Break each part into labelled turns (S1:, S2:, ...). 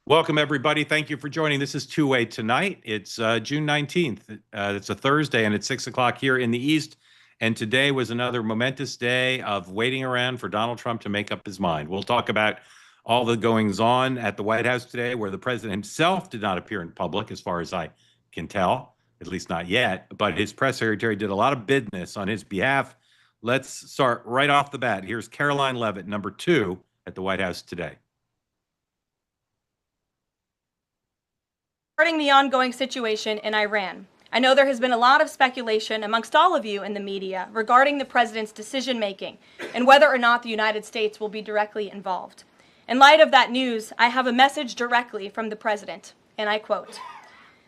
S1: Welcome, everybody. Thank you for joining. This is Two-Way Tonight. It's June 19th. It's a Thursday, and it's 6 o'clock here in the East. And today was another momentous day of waiting around for Donald Trump to make up his mind. We'll talk about all the goings-on at the White House today, where the president himself did not appear in public, as far as I can tell, at least not yet. But his press secretary did a lot of business on his behalf. Let's start right off the bat. Here's Karoline Leavitt, number 2 at the White House today.
S2: Regarding the ongoing situation in Iran, I know there has been a lot of speculation amongst all of you in the media regarding the president's decision-making and whether or not the United States will be directly involved. In light of that news, I have a message directly from the president, and I quote,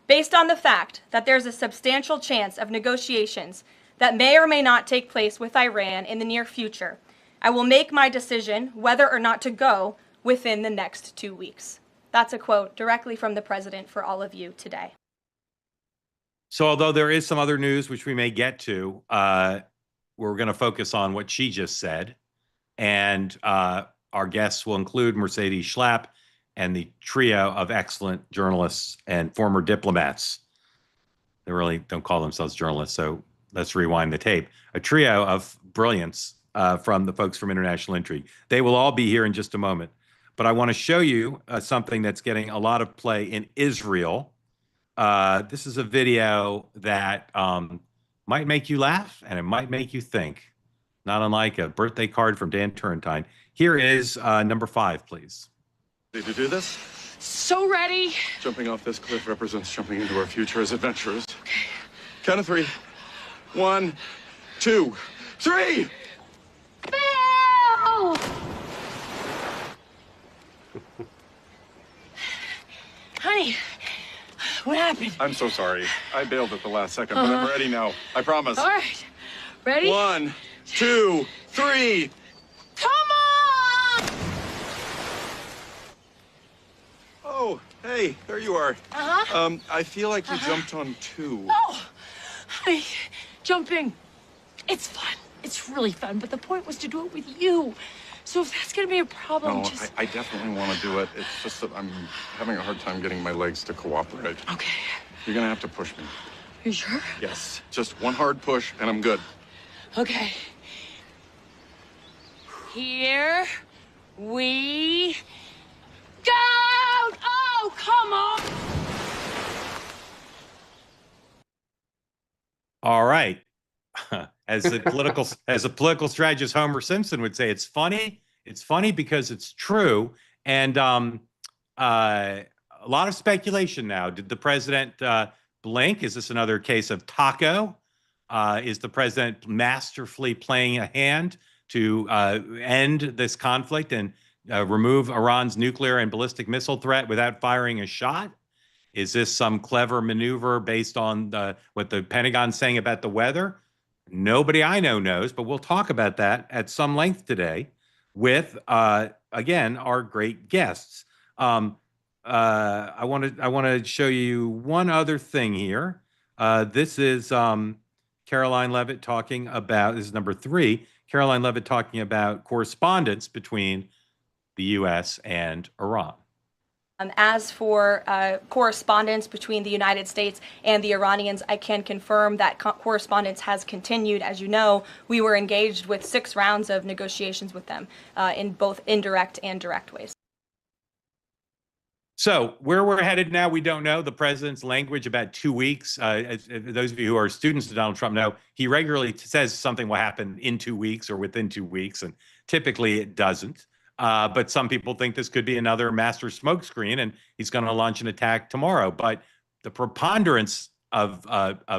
S2: "Based on the fact that there's a substantial chance of negotiations that may or may not take place with Iran in the near future, I will make my decision whether or not to go within the next 2 weeks." That's a quote directly from the president for all of you today.
S1: So although there is some other news which we may get to, we're going to focus on what she just said. And our guests will include Mercedes Schlapp and the trio of excellent journalists and former diplomats. They really don't call themselves journalists, so let's rewind the tape. A trio of brilliance from the folks from International Intrigue. They will all be here in just a moment. But I want to show you something that's getting a lot of play in Israel. This is a video that might make you laugh and it might make you think, not unlike a birthday card from Dan Turrentine. Here is number 5, please.
S3: Ready to do this?
S4: So ready.
S3: Jumping off this cliff represents jumping into our future as adventurers. Okay. Count of 3. 1, 2, 3!
S4: Bill! Honey, what happened?
S3: I'm so sorry. I bailed at the last second, but I'm ready now. I promise.
S4: All right. Ready?
S3: 1, 2, 3!
S4: Come on!
S3: Oh, hey, there you are.
S4: Uh-huh.
S3: I feel like you jumped on 2.
S4: Oh, honey, jumping. It's fun. It's really fun, but the point was to do it with you. So if that's going to be a problem,
S3: No, I definitely want to do it. It's just that I'm having a hard time getting my legs to cooperate.
S4: Okay.
S3: You're going to have to push me.
S4: You sure?
S3: Yes. Just one hard push, and I'm good.
S4: Okay. Here we go! Oh, come on!
S1: All right. As a political strategist Homer Simpson would say, it's funny. It's funny because it's true. And a lot of speculation now. Did the president blink? Is this another case of taco? Is the president masterfully playing a hand to end this conflict and remove Iran's nuclear and ballistic missile threat without firing a shot? Is this some clever maneuver based on what the Pentagon's saying about the weather? Nobody I know knows, but we'll talk about that at some length today with, again, our great guests. I want to show you one other thing here. This is Karoline Leavitt talking about, this is number 3, Karoline Leavitt talking about correspondence between the U.S. and Iran.
S2: As for correspondence between the United States and the Iranians, I can confirm that correspondence has continued. As you know, we were engaged with 6 rounds of negotiations with them in both indirect and direct ways.
S1: So where we're headed now, we don't know. The president's language about 2 weeks. Those of you who are students of Donald Trump know he regularly says something will happen in 2 weeks or within 2 weeks, and typically it doesn't. But some people think this could be another master smokescreen, and he's going to launch an attack tomorrow. But the preponderance of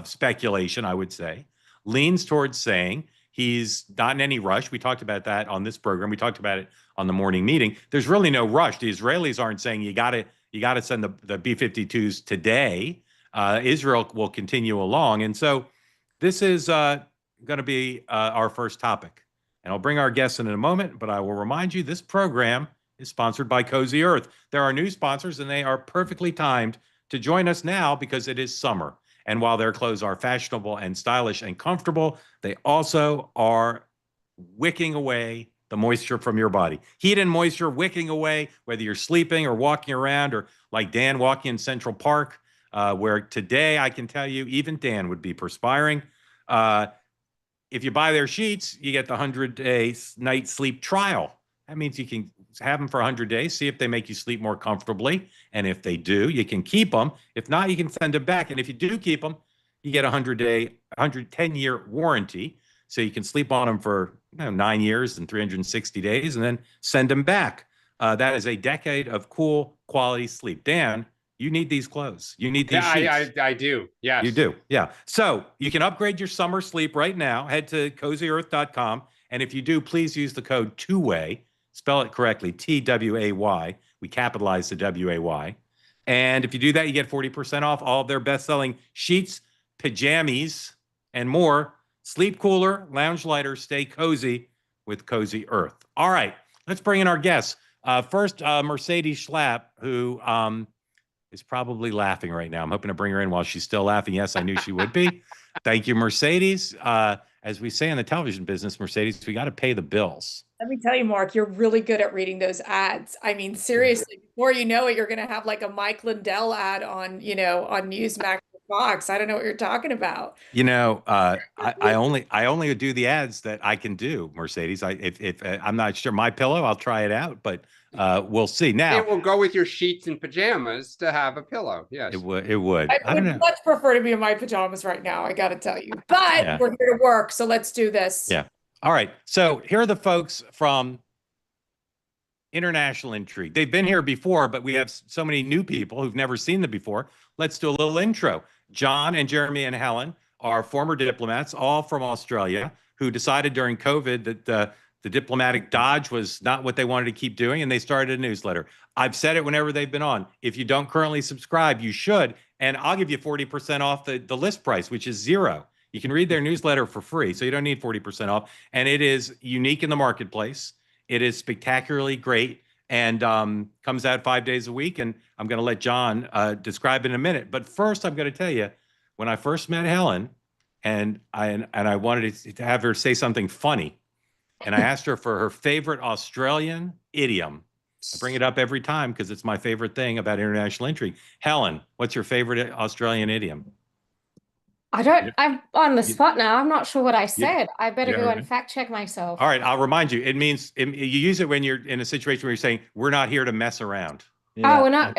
S1: speculation, I would say, leans towards saying he's not in any rush. We talked about that on this program. We talked about it on the morning meeting. There's really no rush. The Israelis aren't saying you got to send the B-52s today. Israel will continue along, and so this is going to be our first topic. And I'll bring our guests in a moment, but I will remind you this program is sponsored by Cozy Earth. There are new sponsors, and they are perfectly timed to join us now because it is summer. And while their clothes are fashionable and stylish and comfortable, they also are wicking away the moisture from your body. Heat and moisture wicking away, whether you're sleeping or walking around, or like Dan walking in Central Park, where today I can tell you even Dan would be perspiring. If you buy their sheets, you get the 100-day night sleep trial. That means you can have them for 100 days, see if they make you sleep more comfortably. And if they do, you can keep them. If not, you can send them back. And if you do keep them, you get a 110-year warranty. So you can sleep on them for 9 years and 360 days and then send them back. That is a decade of cool quality sleep. Dan, you need these clothes. You need these sheets.
S5: I do. Yes.
S1: You do. Yeah. So you can upgrade your summer sleep right now. Head to cozyearth.com. And if you do, please use the code TWAY. Spell it correctly, TWAY. We capitalize the WAY. And if you do that, you get 40% off all of their best-selling sheets, pajamas, and more. Sleep cooler, lounge lighter, stay cozy with Cozy Earth. All right, let's bring in our guests. First, Mercedes Schlapp, who is probably laughing right now. I'm hoping to bring her in while she's still laughing. Yes, I knew she would be. Thank you, Mercedes. As we say in the television business, Mercedes, we got to pay the bills.
S6: Let me tell you, Mark, you're really good at reading those ads. I mean, seriously, before you know it, you're going to have like a Mike Lindell ad on, on Newsmax or Fox. I don't know what you're talking about.
S1: I only do the ads that I can do, Mercedes. If I'm not sure my pillow, I'll try it out, but we'll see. Now
S5: it will go with your sheets and pajamas to have a pillow. Yes,
S1: it would.
S6: I
S1: don't
S6: would
S1: know.
S6: much prefer to be in my pajamas right now. I got to tell you, but we're here to work, so let's do this.
S1: Yeah. All right. So here are the folks from International Intrigue. They've been here before, but we have so many new people who've never seen them before. Let's do a little intro. John and Jeremy and Helen are former diplomats, all from Australia, who decided during COVID that the diplomatic dodge was not what they wanted to keep doing, and they started a newsletter. I've said it whenever they've been on. If you don't currently subscribe, you should, and I'll give you 40% off the list price, which is $0. You can read their newsletter for free, so you don't need 40% off. And it is unique in the marketplace. It is spectacularly great and comes out 5 days a week. And I'm going to let John describe it in a minute. But first, I'm going to tell you, when I first met Helen, and I wanted to have her say something funny, and I asked her for her favorite Australian idiom. I bring it up every time because it's my favorite thing about International Intrigue. Helen, what's your favorite Australian idiom?
S7: I'm on the spot now. I'm not sure what I said. I better go and fact check myself.
S1: All right, I'll remind you. It means you use it when you're in a situation where you're saying, we're not here to mess around.
S7: Yeah. Oh, we're not.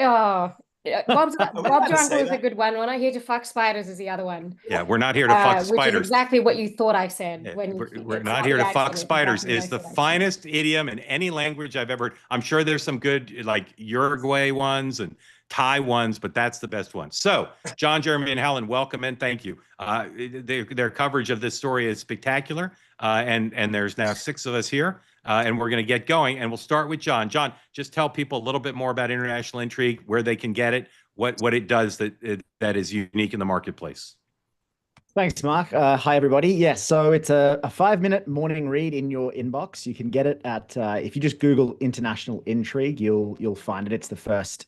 S7: Bob Jungle is a good one. We're not here to fuck spiders is the other one.
S1: Yeah, we're not here to fuck spiders.
S7: Which is exactly what you thought I said.
S1: Yeah,
S7: when
S1: we're not here to fuck spiders is the finest idiom in any language I've ever heard. I'm sure there's some good like Uruguay ones and Thai ones, but that's the best one. So, John, Jeremy, and Helen, welcome and thank you. Their coverage of this story is spectacular, and there's now 6 of us here, and we're going to get going. And we'll start with John. John, just tell people a little bit more about International Intrigue, where they can get it, what it does that is unique in the marketplace.
S8: Thanks, Mark. Hi, everybody. Yes, so it's a 5-minute morning read in your inbox. You can get it at if you just Google International Intrigue, you'll find it. It's the first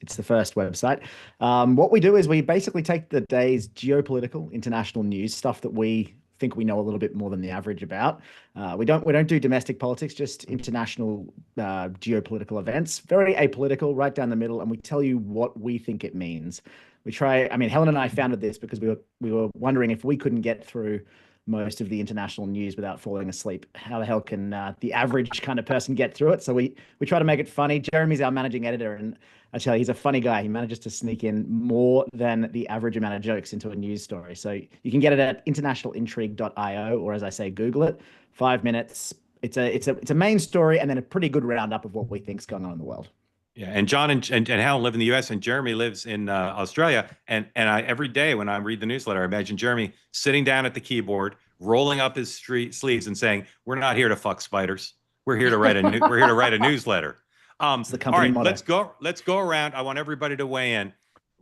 S8: website. What we do is we basically take the day's geopolitical international news, stuff that we think we know a little bit more than the average about. We don't do domestic politics, just international geopolitical events. Very apolitical, right down the middle, and we tell you what we think it means. Helen and I founded this because we were wondering if we couldn't get through most of the international news without falling asleep. How the hell can the average kind of person get through it? So we try to make it funny. Jeremy's our managing editor, and I tell you, he's a funny guy. He manages to sneak in more than the average amount of jokes into a news story. So you can get it at internationalintrigue.io, or as I say, Google it. 5 minutes. It's a main story and then a pretty good roundup of what we think's going on in the world.
S1: Yeah, and John and Helen live in the U.S. and Jeremy lives in Australia. And I every day when I read the newsletter, I imagine Jeremy sitting down at the keyboard, rolling up his sleeves, and saying, "We're not here to fuck spiders. We're here to write a newsletter."
S8: It's the company
S1: all right,
S8: motto.
S1: let's go around. I want everybody to weigh in.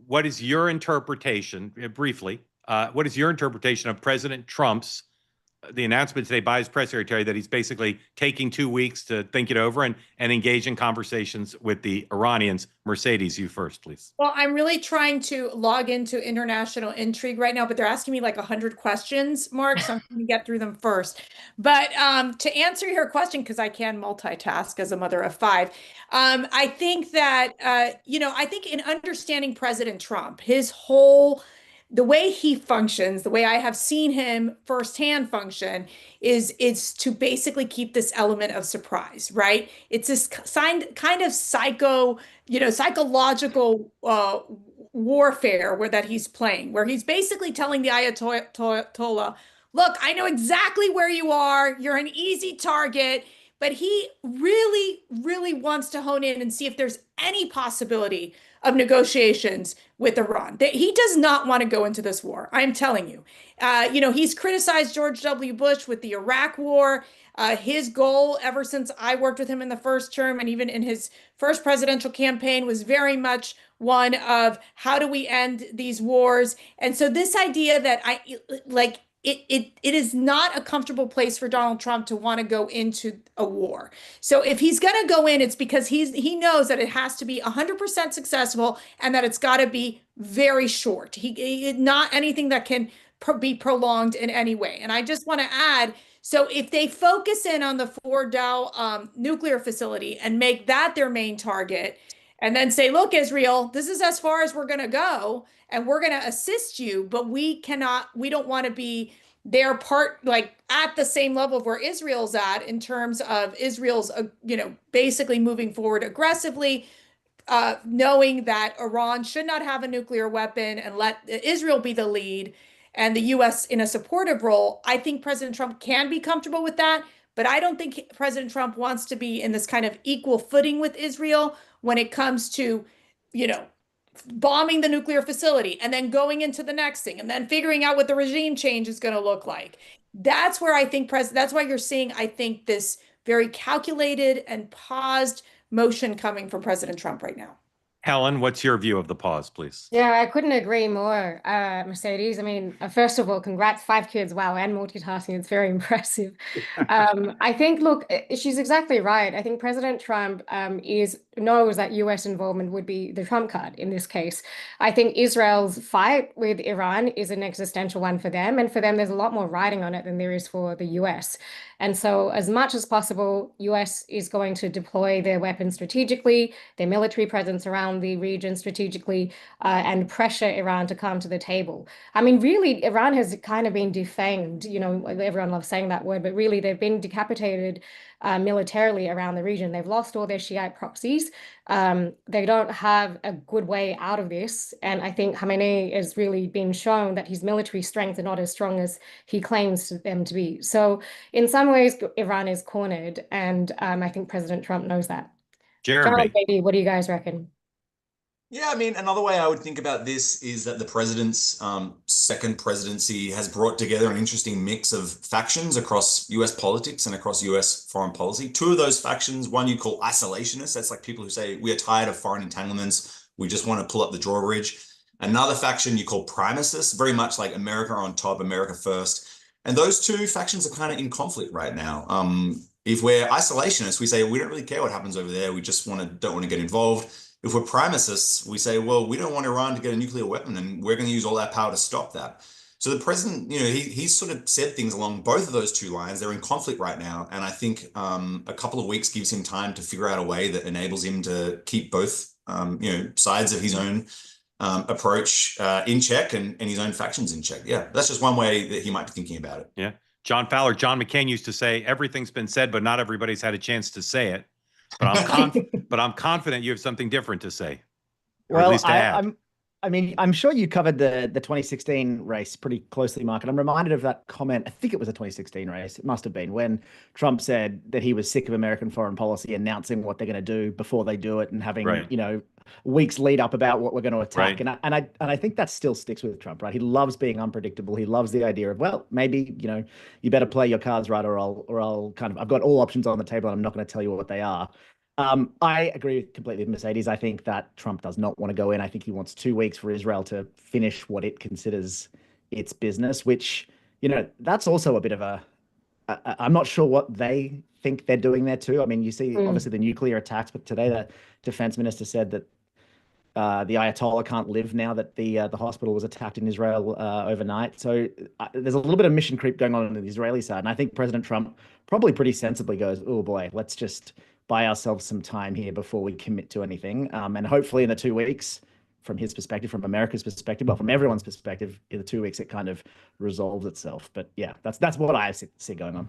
S1: What is your interpretation, briefly? What is your interpretation of President Trump's the announcement today by his press secretary that he's basically taking 2 weeks to think it over and engage in conversations with the Iranians. Mercedes, you first, please.
S6: Well, I'm really trying to log into International Intrigue right now, but they're asking me like 100 questions, Mark, so I'm going to get through them first. But to answer your question, because I can multitask as a mother of five, I think that, I think in understanding President Trump, the way he functions, the way I have seen him firsthand function is to basically keep this element of surprise, right? It's this kind of psychological warfare that he's playing, where he's basically telling the Ayatollah, look, I know exactly where you are. You're an easy target. But he really, really wants to hone in and see if there's any possibility of negotiations with Iran. He does not want to go into this war. I'm telling you. He's criticized George W. Bush with the Iraq War. His goal, ever since I worked with him in the first term and even in his first presidential campaign, was very much one of how do we end these wars? And so this idea that it is not a comfortable place for Donald Trump to want to go into a war. So if he's going to go in, it's because he knows that it has to be 100% successful and that it's got to be very short. He not anything that can be prolonged in any way. And I just want to add, so if they focus in on the Fordow nuclear facility and make that their main target, and then say, look, Israel, this is as far as we're going to go, and we're going to assist you, but we don't want to be their part, like at the same level of where Israel's at in terms of Israel's, basically moving forward aggressively, knowing that Iran should not have a nuclear weapon and let Israel be the lead and the U.S. in a supportive role. I think President Trump can be comfortable with that, but I don't think President Trump wants to be in this kind of equal footing with Israel when it comes to, bombing the nuclear facility and then going into the next thing and then figuring out what the regime change is going to look like. That's where I think that's why you're seeing, I think, this very calculated and paused motion coming from President Trump right now.
S1: Helen, what's your view of the pause, please?
S7: Yeah, I couldn't agree more, Mercedes. I mean, first of all, congrats, 5 kids. Wow, and multitasking. It's very impressive. I think, look, she's exactly right. I think President Trump knows that US involvement would be the trump card in this case. I think Israel's fight with Iran is an existential one for them. And for them, there's a lot more riding on it than there is for the US. And so as much as possible, US is going to deploy their weapons strategically, their military presence around the region strategically, and pressure Iran to come to the table. I mean, really, Iran has kind of been defamed. Everyone loves saying that word, but really they've been decapitated militarily around the region. They've lost all their Shiite proxies. They don't have a good way out of this. And I think Khamenei has really been shown that his military strength are not as strong as he claims them to be. So in some ways, Iran is cornered. And I think President Trump knows that.
S1: Jeremy,
S7: baby, what do you guys reckon?
S9: Yeah, I mean, another way I would think about this is that the president's second presidency has brought together an interesting mix of factions across US politics and across US foreign policy. 2 of those factions, one you call isolationists, that's like people who say we are tired of foreign entanglements, we just want to pull up the drawbridge. Another faction you call primacists, very much like America on top, America first. And those 2 factions are kind of in conflict right now. If we're isolationists, we say we don't really care what happens over there, we just don't want to get involved. If we're primacists, we say, well, we don't want Iran to get a nuclear weapon and we're going to use all our power to stop that. So the president, he's sort of said things along both of those 2 lines. They're in conflict right now. And I think a couple of weeks gives him time to figure out a way that enables him to keep both, sides of his own approach in check and his own factions in check. Yeah, that's just one way that he might be thinking about it.
S1: Yeah. John McCain used to say, everything's been said, but not everybody's had a chance to say it. But I'm confident you have something different to say. Or at least to add.
S8: I'm sure you covered the 2016 race pretty closely, Mark. And I'm reminded of that comment. I think it was a 2016 race. It must have been when Trump said that he was sick of American foreign policy announcing what they're going to do before they do it and having, weeks lead up about what we're going to attack. Right. And I think that still sticks with Trump, right? He loves being unpredictable. He loves the idea of, well, maybe, you better play your cards right, or I'll I've got all options on the table and I'm not going to tell you what they are. I agree completely with Mercedes. I think that Trump does not want to go in. I think he wants 2 weeks for Israel to finish what it considers its business, which that's also a bit of I'm not sure what they think they're doing there too. I mean, you see obviously the nuclear attacks, but today the defense minister said that the Ayatollah can't live now that the hospital was attacked in Israel overnight. So there's a little bit of mission creep going on the Israeli side, and I think President Trump probably pretty sensibly goes, "Oh boy, let's just buy ourselves some time here before we commit to anything." And hopefully in the 2 weeks, from his perspective, from America's perspective, but from everyone's perspective, in the 2 weeks it kind of resolves itself. But yeah, that's what I see going on.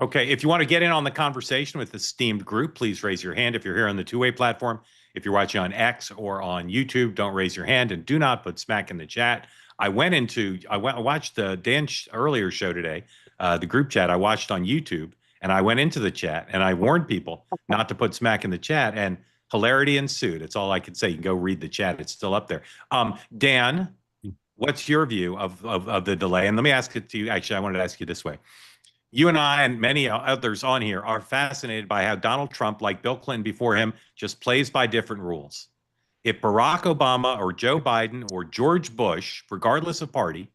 S1: Okay, if you want to get in on the conversation with the esteemed group, please raise your hand if you're here on the two-way platform. If you're watching on X or on YouTube, don't raise your hand and do not put smack in the chat. I watched the Dan earlier show today, the group chat I watched on YouTube, and I went into the chat and I warned people not to put smack in the chat, and hilarity ensued. That's all I can say. You can go read the chat. It's still up there. Dan, what's your view of the delay? And let me ask it to you. Actually, I wanted to ask you this way. You and I and many others on here are fascinated by how Donald Trump, like Bill Clinton before him, just plays by different rules. If Barack Obama or Joe Biden or George Bush, regardless of party,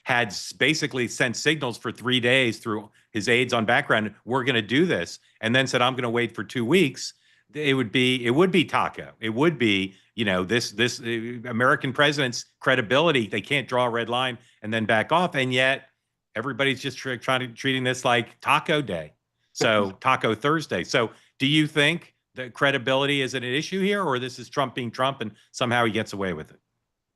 S1: had basically sent signals for 3 days through his aides on background, we're going to do this, and then said, I'm going to wait for 2 weeks, it would be taco. It would be, this American president's credibility. They can't draw a red line and then back off. And yet everybody's just treating this like Taco Day. So Taco Thursday. So do you think that credibility is an issue here, or this is Trump being Trump and somehow he gets away with it?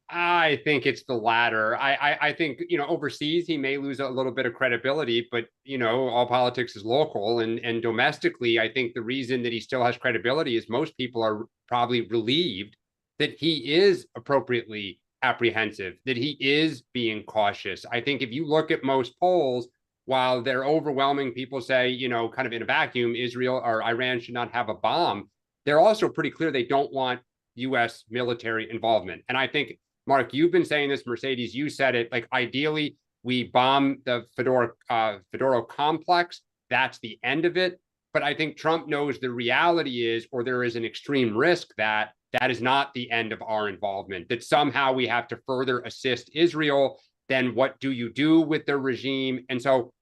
S5: I think it's the latter. I think, overseas, he may lose a little bit of credibility, but, all politics is local, and domestically, I think the reason that he still has credibility is most people are probably relieved that he is appropriately apprehensive, that he is being cautious. I think if you look at most polls, while they're overwhelming, people say, kind of in a vacuum, Israel or Iran should not have a bomb, they're also pretty clear they don't want U.S. military involvement. And I think, Mark, you've been saying this, Mercedes, you said it, like ideally we bomb the Fedoro complex. That's the end of it. But I think Trump knows the reality is, or there is an extreme risk that is not the end of our involvement, that somehow we have to further assist Israel. Then what do you do with the regime? And so,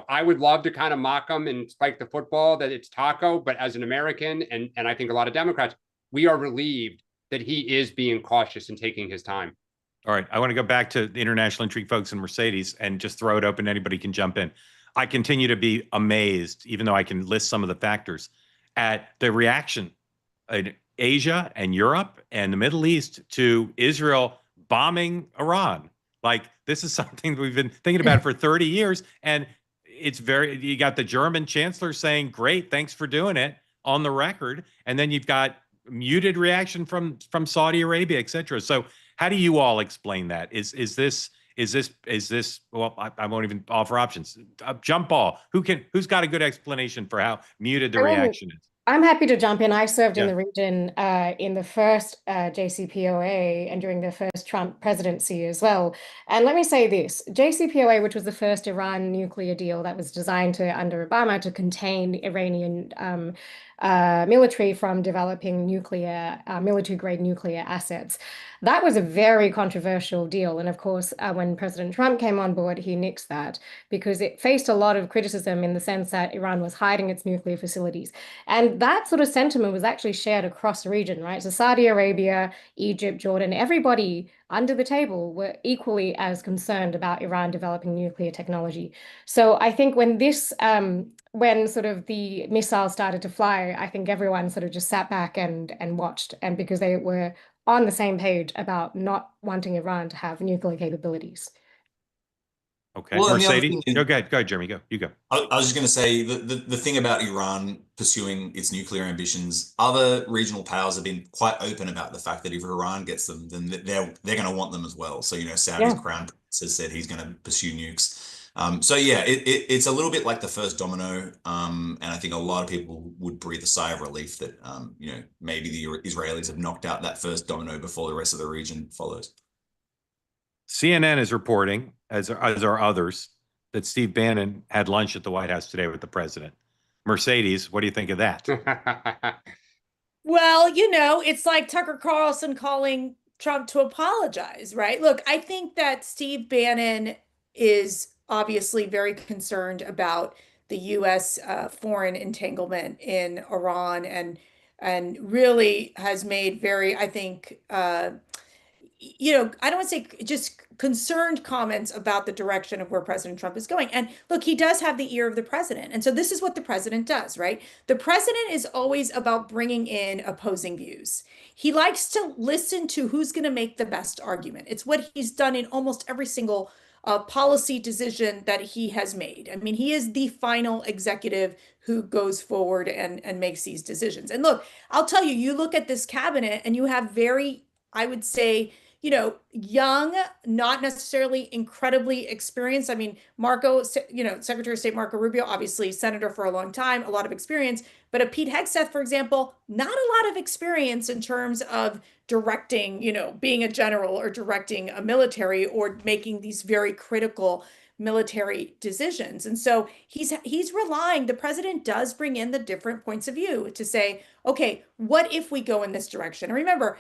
S5: I would love to kind of mock them and spike the football that it's taco, but as an American, and I think a lot of Democrats, we are relieved that he is being cautious and taking his time.
S1: All right. I want to go back to the International Intrigue folks and Mercedes and just throw it open. Anybody can jump in. I continue to be amazed, even though I can list some of the factors, at the reaction in Asia and Europe and the Middle East to Israel bombing Iran. Like, this is something we've been thinking about for 30 years. And you got the German chancellor saying, great, thanks for doing it, on the record. And then you've got muted reaction from Saudi Arabia, et cetera. So how do you all explain that? Is this, well, I won't even offer options. Jump ball. Who's got a good explanation for how muted the reaction is?
S7: I'm happy to jump in. I served in the region in the first JCPOA and during the first Trump presidency as well. And let me say this, JCPOA, which was the first Iran nuclear deal that was designed under Obama to contain Iranian military from developing military-grade nuclear assets. That was a very controversial deal. And of course, when President Trump came on board, he nixed that because it faced a lot of criticism in the sense that Iran was hiding its nuclear facilities. And that sort of sentiment was actually shared across the region, right? So Saudi Arabia, Egypt, Jordan, everybody under the table were equally as concerned about Iran developing nuclear technology. So I think when when sort of the missiles started to fly, I think everyone sort of just sat back and watched, and because they were on the same page about not wanting Iran to have nuclear capabilities.
S1: Okay, well, Mercedes, go ahead, Jeremy, go. You go.
S9: I was just going to say the thing about Iran pursuing its nuclear ambitions, other regional powers have been quite open about the fact that if Iran gets them, then they're going to want them as well. So, Saudi's crown prince has said he's going to pursue nukes. So yeah, it's a little bit like the first domino, and I think a lot of people would breathe a sigh of relief that maybe the Israelis have knocked out that first domino before the rest of the region follows.
S1: CNN is reporting, as are others, that Steve Bannon had lunch at the White House today with the president. Mercedes, what do you think of that?
S6: Well, it's like Tucker Carlson calling Trump to apologize, right? Look, I think that Steve Bannon is obviously very concerned about the U.S. Foreign entanglement in Iran, and really has made very, I think, I don't want to say just concerned comments about the direction of where President Trump is going. And look, he does have the ear of the president. And so this is what the president does, right? The president is always about bringing in opposing views. He likes to listen to who's going to make the best argument. It's what he's done in almost every single policy decision that he has made. I mean, he is the final executive who goes forward and makes these decisions. And look, I'll tell you, you look at this cabinet and you have very, I would say, young, not necessarily incredibly experienced. I mean, Secretary of State Marco Rubio, obviously senator for a long time, a lot of experience, but a Pete Hegseth, for example, not a lot of experience in terms of directing, being a general or directing a military or making these very critical military decisions. And so he's relying, the president does bring in the different points of view to say, okay, what if we go in this direction? And remember,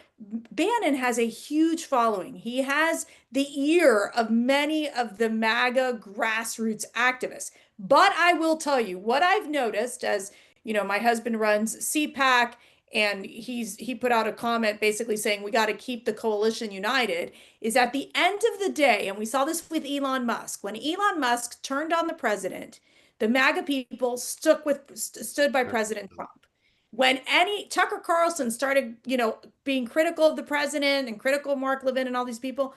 S6: Bannon has a huge following. He has the ear of many of the MAGA grassroots activists. But I will tell you what I've noticed, as my husband runs CPAC, and he put out a comment basically saying we got to keep the coalition united, is at the end of the day, and we saw this with Elon Musk, when Elon Musk turned on the president, the MAGA people stood by President Trump. When Tucker Carlson started, being critical of the president and critical of Mark Levin and all these people,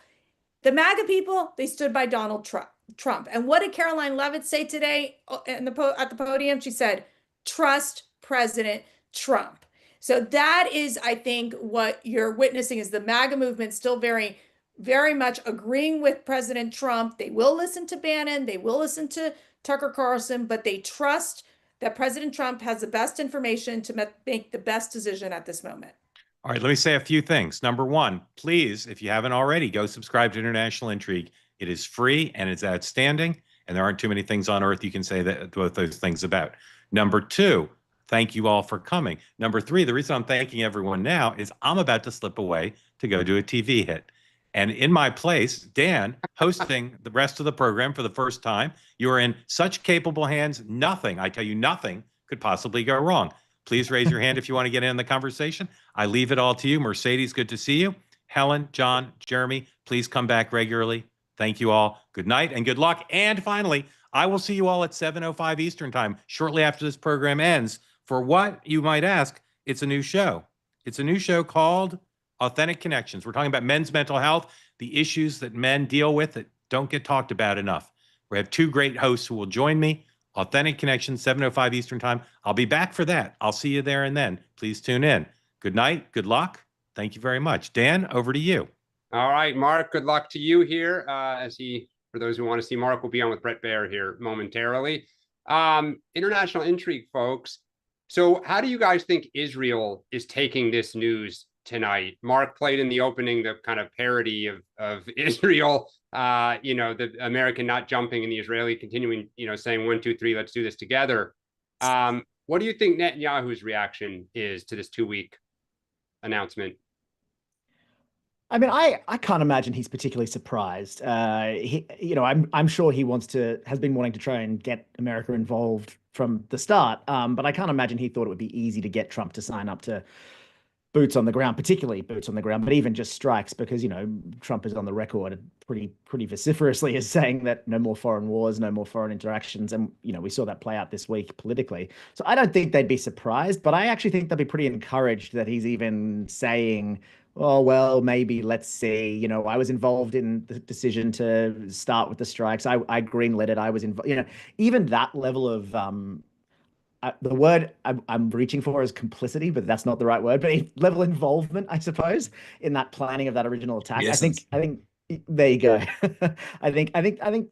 S6: the MAGA people, they stood by Donald Trump. And what did Caroline Leavitt say today at the podium? She said, trust President Trump. So that is, I think, what you're witnessing is the MAGA movement still very, very much agreeing with President Trump. They will listen to Bannon, they will listen to Tucker Carlson, but they trust that President Trump has the best information to make the best decision at this moment.
S1: All right, let me say a few things. Number one, please, if you haven't already, go subscribe to International Intrigue. It is free and it's outstanding, and there aren't too many things on earth you can say both those things about. Number two, thank you all for coming. Number three, the reason I'm thanking everyone now is I'm about to slip away to go do a TV hit. And in my place, Dan, hosting the rest of the program for the first time, you are in such capable hands, I tell you, nothing could possibly go wrong. Please raise your hand if you want to get in the conversation. I leave it all to you. Mercedes, good to see you. Helen, John, Jeremy, please come back regularly. Thank you all. Good night and good luck. And finally, I will see you all at 7:05 Eastern Time shortly after this program ends. For what, you might ask, it's a new show. It's a new show called Authentic Connections. We're talking about men's mental health, the issues that men deal with that don't get talked about enough. We have two great hosts who will join me. Authentic Connections, 7:05 Eastern Time. I'll be back for that. I'll see you there and then. Please tune in. Good night. Good luck. Thank you very much. Dan, over to you.
S5: All right, Mark, good luck to you here. For those who want to see Mark, will be on with Brett Baer here momentarily. International Intrigue, folks. So how do you guys think Israel is taking this news tonight? Mark played in the opening the kind of parody of Israel, the American not jumping and the Israeli continuing, saying 1, 2, 3, let's do this together. What do you think Netanyahu's reaction is to this 2-week announcement?
S8: I mean, I can't imagine he's particularly surprised. I'm sure he has been wanting to try and get America involved from the start. But I can't imagine he thought it would be easy to get Trump to sign up to boots on the ground, particularly boots on the ground, but even just strikes, because, Trump is on the record pretty vociferously as saying that no more foreign wars, no more foreign interactions. And, we saw that play out this week politically. So I don't think they'd be surprised, but I actually think they'll be pretty encouraged that he's even saying, oh, well, maybe let's see, I was involved in the decision to start with the strikes. I greenlit it. I was involved, even that level of, the word I'm reaching for is complicity, but that's not the right word, but level involvement, I suppose, in that planning of that original attack. Yes. I think there you go. I think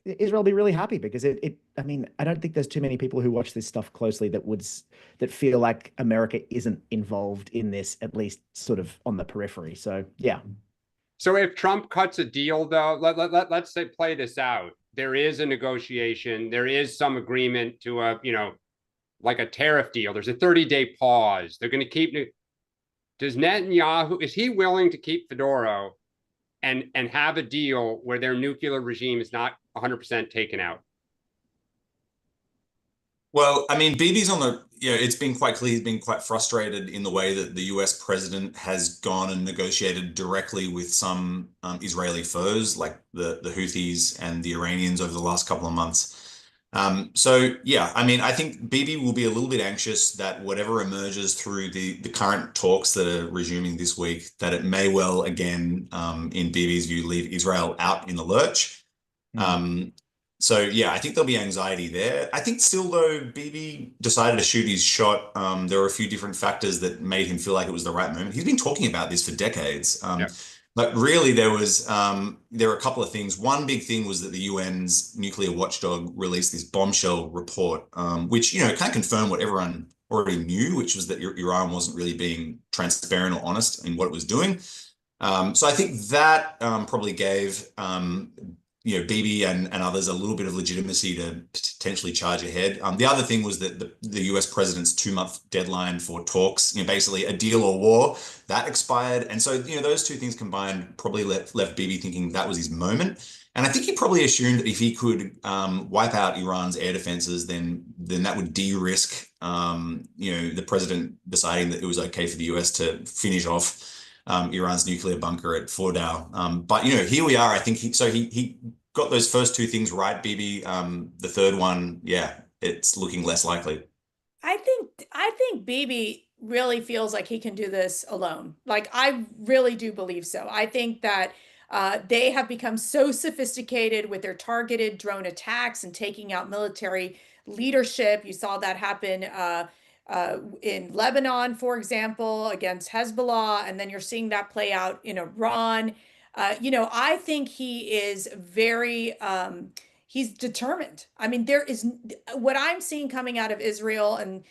S8: Israel will be really happy, because I don't think there's too many people who watch this stuff closely that feel like America isn't involved in this, at least sort of on the periphery. So, yeah.
S5: So if Trump cuts a deal, though, let's say play this out. There is a negotiation. There is some agreement to like a tariff deal. There's a 30-day pause. They're going to keep. Does Netanyahu, is he willing to keep Fedoro and have a deal where their nuclear regime is not 100% taken out?
S9: Well, I mean, Bibi's on the, it's been quite clear he's been quite frustrated in the way that the US president has gone and negotiated directly with some Israeli foes, like the Houthis and the Iranians over the last couple of months. So, yeah, I mean, I think Bibi will be a little bit anxious that whatever emerges through the current talks that are resuming this week, that it may well again, in Bibi's view, leave Israel out in the lurch. So yeah, I think there'll be anxiety there. I think still though, Bibi decided to shoot his shot. There were a few different factors that made him feel like it was the right moment. He's been talking about this for decades. But really there were a couple of things. One big thing was that the UN's nuclear watchdog released this bombshell report, which, kind of confirmed what everyone already knew, which was that Iran wasn't really being transparent or honest in what it was doing. So I think that probably gave Bibi and others a little bit of legitimacy to potentially charge ahead. The other thing was that the US president's 2-month deadline for talks, basically a deal or war, that expired. And so, those two things combined probably left Bibi thinking that was his moment. And I think he probably assumed that if he could wipe out Iran's air defenses, then that would de-risk, the president deciding that it was okay for the US to finish off Iran's nuclear bunker at Fordow. But here we are. I think he got those first two things right, Bibi. The third one, yeah, it's looking less likely.
S6: I think Bibi really feels like he can do this alone. Like, I really do believe so. I think that they have become so sophisticated with their targeted drone attacks and taking out military leadership. You saw that happen in Lebanon, for example, against Hezbollah, and then you're seeing that play out in Iran. I think he is very, he's determined. I mean, there is what I'm seeing coming out of Israel and,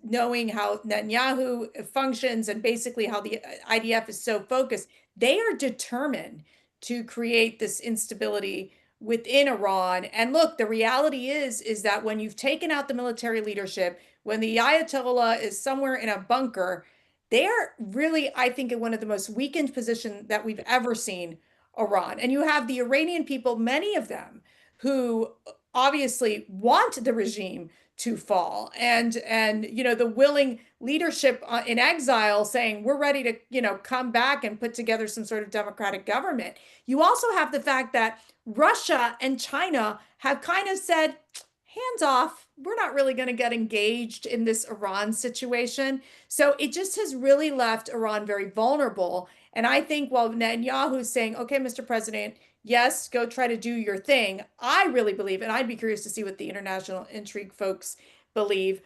S6: knowing how Netanyahu functions and basically how the IDF is so focused, they are determined to create this instability within Iran. And look, the reality is that when you've taken out the military leadership, when the Ayatollah is somewhere in a bunker, they are really, I think, in one of the most weakened positions that we've ever seen Iran. And you have the Iranian people, many of them, who obviously want the regime to fall, and the willing leadership in exile saying we're ready to come back and put together some sort of democratic government. You also have the fact that Russia and China have kind of said, hands off, we're not really going to get engaged in this Iran situation. So it just has really left Iran very vulnerable. And I think while Netanyahu is saying, okay, Mr. President, yes, go try to do your thing, I really believe, and I'd be curious to see what the International Intrigue folks believe,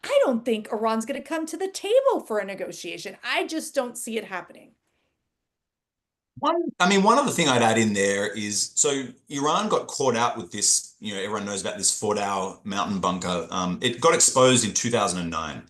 S6: I don't think Iran's going to come to the table for a negotiation. I just don't see it happening.
S9: One other thing I'd add in there is, so Iran got caught out with this, everyone knows about this Fordow mountain bunker. It got exposed in 2009.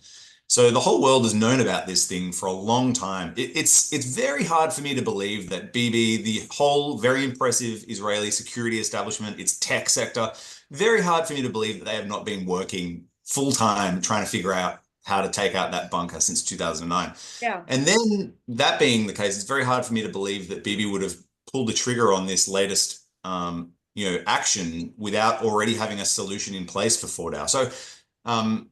S9: So the whole world has known about this thing for a long time. It's very hard for me to believe that Bibi, the whole very impressive Israeli security establishment, its tech sector, very hard for me to believe that they have not been working full time trying to figure out how to take out that bunker since 2009.
S6: Yeah.
S9: And then that being the case, it's very hard for me to believe that Bibi would have pulled the trigger on this latest, action without already having a solution in place for Fordow. So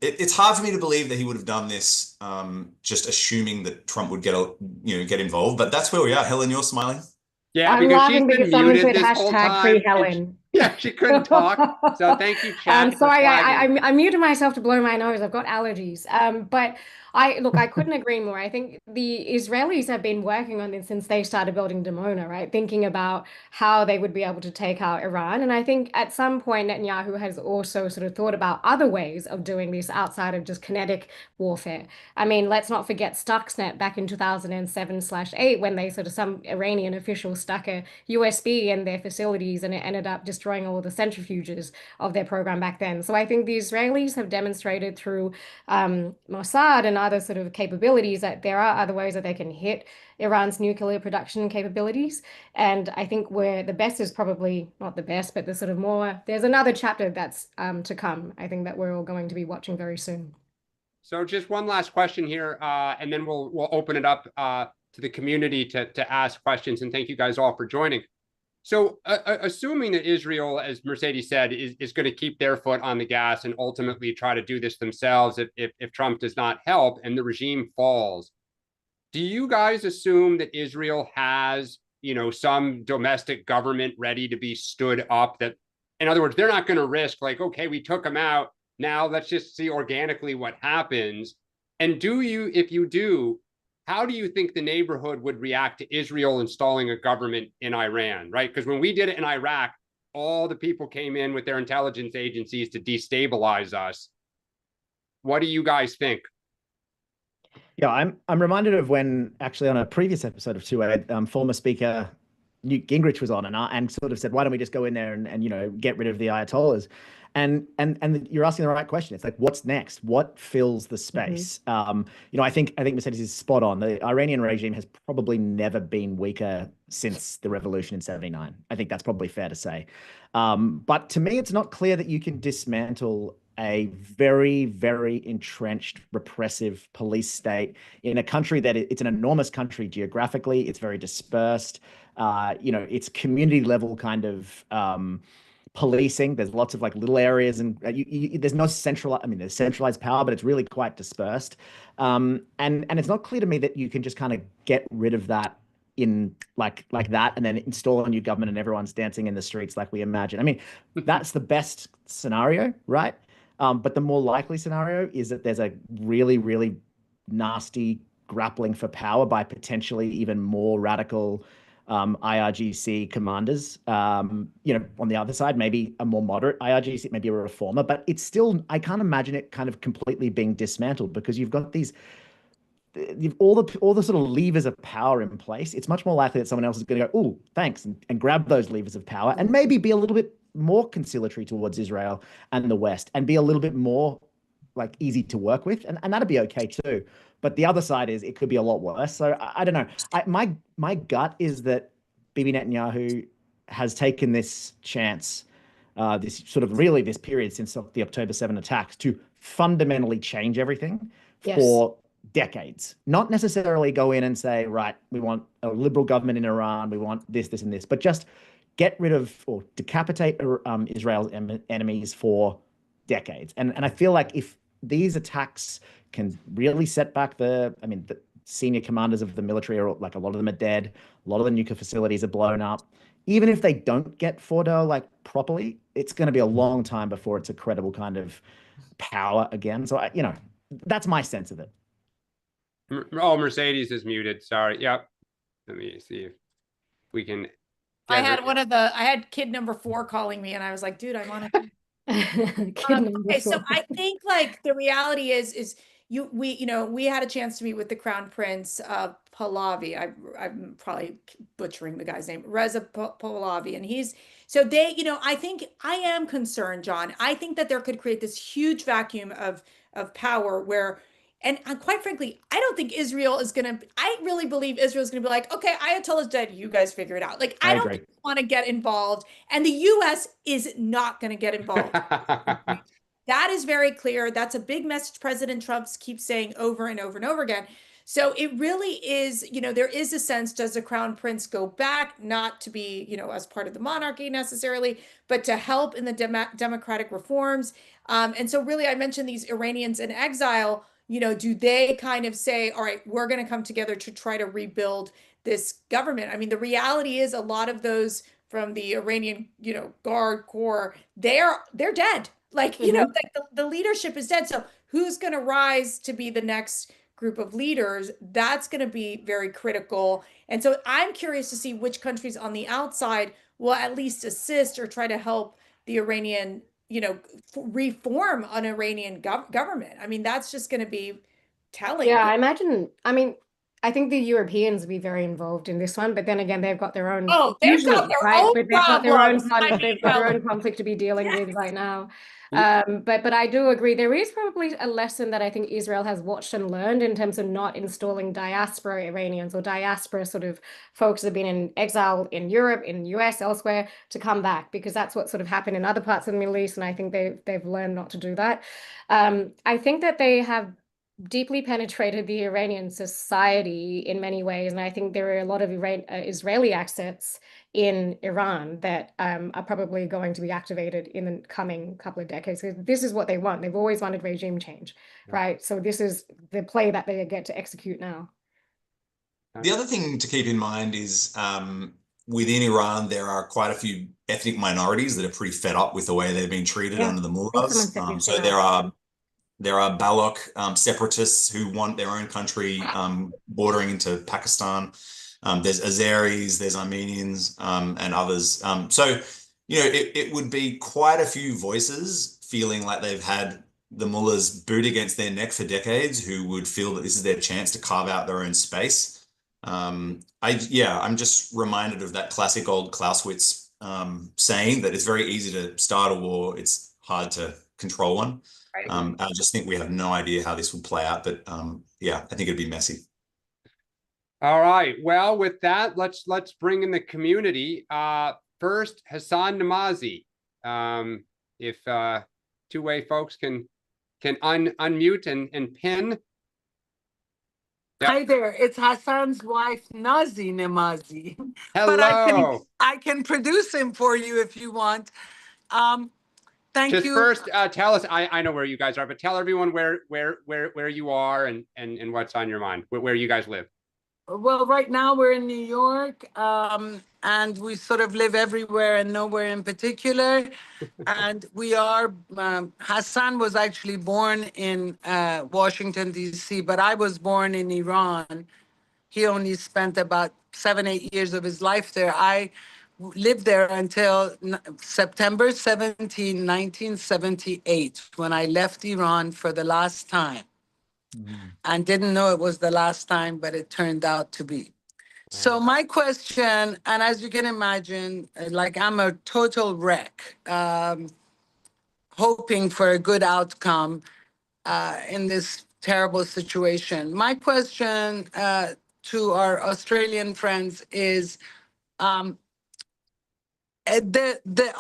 S9: it's hard for me to believe that he would have done this just assuming that Trump would get involved. But that's where we are. Helen, you're smiling.
S5: Yeah,
S7: I'm
S5: because she's
S7: laughing
S5: been
S7: because someone
S5: muted
S7: said
S5: this whole
S7: hashtag
S5: time.
S7: free Helen.
S5: Yeah, she couldn't talk. So thank you, chat.
S7: I'm
S5: for
S7: sorry,
S5: flagging.
S7: I muted myself to blow my nose. I've got allergies. But I couldn't agree more. I think the Israelis have been working on this since they started building Dimona, right? Thinking about how they would be able to take out Iran. And I think at some point Netanyahu has also sort of thought about other ways of doing this outside of just kinetic warfare. I mean, let's not forget Stuxnet back in 2007/8 when they sort of some Iranian official stuck a USB in their facilities and it ended up destroying all the centrifuges of their program back then. So I think the Israelis have demonstrated through Mossad and other sort of capabilities that there are other ways that they can hit Iran's nuclear production capabilities. And I think where the best is probably not the best, but the sort of more, there's another chapter that's to come. I think that we're all going to be watching very soon.
S5: So just one last question here, and then we'll open it up. to the community to ask questions. And thank you guys all for joining. So assuming that Israel, as Mercedes said, is going to keep their foot on the gas and ultimately try to do this themselves if Trump does not help and the regime falls, do you guys assume that Israel has, some domestic government ready to be stood up? That, in other words, they're not going to risk like, okay, we took them out. Now let's just see organically what happens. And if you do, how do you think the neighborhood would react to Israel installing a government in Iran, right? Because when we did it in Iraq, all the people came in with their intelligence agencies to destabilize us. What do you guys think?
S8: Yeah, I'm reminded of when actually on a previous episode of 2A, former Speaker Newt Gingrich was on and sort of said, why don't we just go in there and get rid of the Ayatollahs? And you're asking the right question. It's like, what's next? What fills the space? I think Mercedes is spot on. The Iranian regime has probably never been weaker since the revolution in '79. I think that's probably fair to say. But to me, it's not clear that you can dismantle a very, very entrenched, repressive police state in a country that it's an enormous country geographically. It's very dispersed. It's community level kind of policing. There's lots of like little areas, and there's no central. I mean, there's centralized power, but it's really quite dispersed. And it's not clear to me that you can just kind of get rid of that in like that and then install a new government and everyone's dancing in the streets like we imagine. I mean, that's the best scenario, right? But the more likely scenario is that there's a really, really nasty grappling for power by potentially even more radical IRGC commanders. On the other side, maybe a more moderate IRGC, maybe a reformer, but it's still, I can't imagine it kind of completely being dismantled because you've got all the sort of levers of power in place. It's much more likely that someone else is going to go, oh, thanks, and grab those levers of power and maybe be a little bit more conciliatory towards Israel and the West and be a little bit more like easy to work with. And that'd be okay too. But the other side is it could be a lot worse. So I don't know. My gut is that Bibi Netanyahu has taken this chance, this period since the October 7 attacks to fundamentally change everything for decades. Not necessarily go in and say, right, we want a liberal government in Iran, we want this, this, and this, but just get rid of or decapitate Israel's enemies for decades. And I feel like if these attacks can really set back the senior commanders of the military are like, a lot of them are dead, a lot of the nuclear facilities are blown up. Even if they don't get Fordo like properly, it's going to be a long time before it's a credible kind of power again. So that's my sense of it.
S5: Oh, Mercedes is muted. Sorry. Yep. Let me see if we can.
S6: I had kid number 4 calling me and I was like, dude, I'm on a okay, so I think like the reality is we had a chance to meet with the Crown Prince Pahlavi. I'm probably butchering the guy's name, Reza Pahlavi, and I think I am concerned, John. I think that there could create this huge vacuum of power where. And quite frankly, I don't think I really believe Israel's going to be like, okay, Ayatollah's dead. You guys figure it out. Like, I don't want to get involved. And the U.S. is not going to get involved. That is very clear. That's a big message President Trump keeps saying over and over and over again. So it really is, there is a sense, does the Crown Prince go back, not to be, as part of the monarchy necessarily, but to help in the democratic reforms. And so really, I mentioned these Iranians in exile. Do they kind of say, all right, we're going to come together to try to rebuild this government? I mean, the reality is a lot of those from the Iranian, Guard Corps, they're dead. Like, like the leadership is dead. So who's going to rise to be the next group of leaders? That's going to be very critical. And so I'm curious to see which countries on the outside will at least assist or try to help the Iranian reform an Iranian government. I mean, that's just going to be telling.
S7: Yeah, I think the Europeans will be very involved in this one, but then again, they've got their own.
S6: Oh, they've got their
S7: own conflict to be dealing with right now. But I do agree there is probably a lesson that I think Israel has watched and learned in terms of not installing diaspora Iranians or diaspora sort of folks that have been in exile in Europe, in the US, elsewhere to come back, because that's what sort of happened in other parts of the Middle East, and I think they've learned not to do that. I think that they have deeply penetrated the Iranian society in many ways. And I think there are a lot of Israeli assets in Iran that are probably going to be activated in the coming couple of decades. This is what they want. They've always wanted regime change, right? So this is the play that they get to execute now.
S9: The other thing to keep in mind is within Iran, there are quite a few ethnic minorities that are pretty fed up with the way they've been treated under the mullahs. So there are Baloch separatists who want their own country bordering into Pakistan. There's Azeris, there's Armenians, and others. So, it would be quite a few voices feeling like they've had the mullahs boot against their neck for decades, who would feel that this is their chance to carve out their own space. I'm just reminded of that classic old Clausewitz saying that it's very easy to start a war, it's hard to control one.
S7: Right.
S9: I just think we have no idea how this will play out, but I think it'd be messy.
S5: All right. Well, with that, let's bring in the community. First, Hassan Namazi. If two-way folks can unmute and pin. Yep.
S10: Hi there, it's Hassan's wife, Nazi Namazi.
S5: Hello.
S10: But I can produce him for you if you want. Thank
S5: Just
S10: you.
S5: first, tell us. I know where you guys are, but tell everyone where you are and what's on your mind. Where you guys live.
S10: Well, right now we're in New York, and we sort of live everywhere and nowhere in particular. And we are, Hassan was actually born in Washington, D.C., but I was born in Iran. He only spent about 7-8 years of his life there. I lived there until September 17, 1978, when I left Iran for the last time. And didn't know it was the last time, but it turned out to be. So my question, and as you can imagine, like I'm a total wreck, hoping for a good outcome in this terrible situation. My question to our Australian friends is, the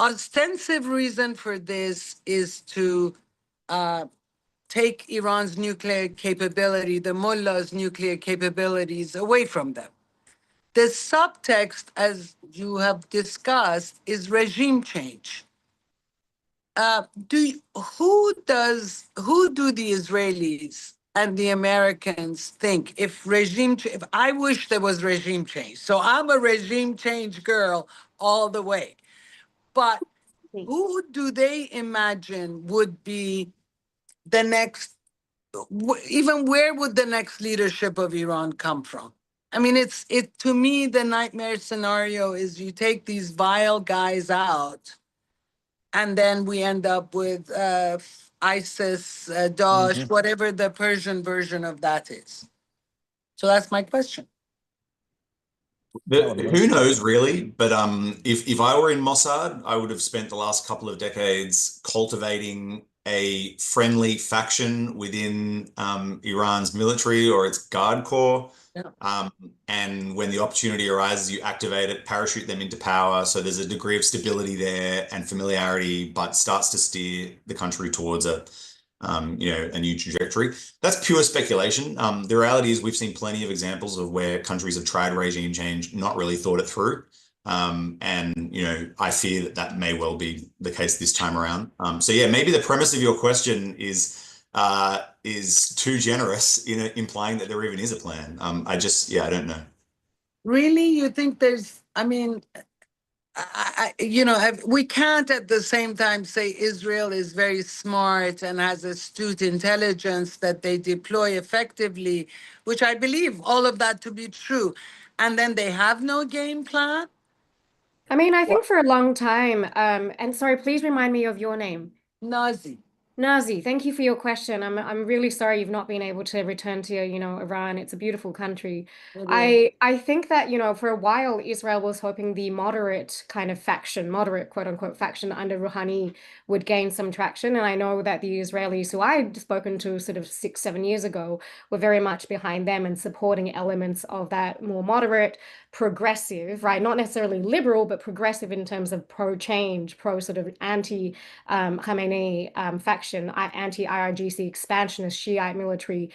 S10: ostensive reason for this is to take Iran's nuclear capability, the mullahs' nuclear capabilities away from them. The subtext, as you have discussed, is regime change. Who do the Israelis and the Americans think if I wish there was regime change. So I'm a regime change girl all the way. But who do they imagine would be the next, even where would the next leadership of Iran come from? I mean, to me, the nightmare scenario is you take these vile guys out, and then we end up with ISIS, Daesh, whatever the Persian version of that is. So that's my question.
S9: Who knows, really? But if I were in Mossad, I would have spent the last couple of decades cultivating a friendly faction within Iran's military or its guard corps. Yeah. And when the opportunity arises, you activate it, parachute them into power. So there's a degree of stability there and familiarity, but starts to steer the country towards a new trajectory. That's pure speculation. The reality is we've seen plenty of examples of where countries have tried regime change, not really thought it through. I fear that may well be the case this time around. Maybe the premise of your question is too generous in implying that there even is a plan. I don't know.
S10: Really? You think there's, we can't at the same time say Israel is very smart and has astute intelligence that they deploy effectively, which I believe all of that to be true. And then they have no game plan?
S7: I think for a long time, and sorry, please remind me of your name.
S10: Nazi.
S7: Nazi, thank you for your question. I'm really sorry you've not been able to return to Iran. It's a beautiful country. I think that for a while Israel was hoping the moderate quote unquote faction under Rouhani would gain some traction. And I know that the Israelis who I'd spoken to sort of 6-7 years ago were very much behind them and supporting elements of that more moderate, progressive, right? Not necessarily liberal, but progressive in terms of pro-change, pro sort of anti-Khamenei faction faction, anti-IRGC expansionist Shiite military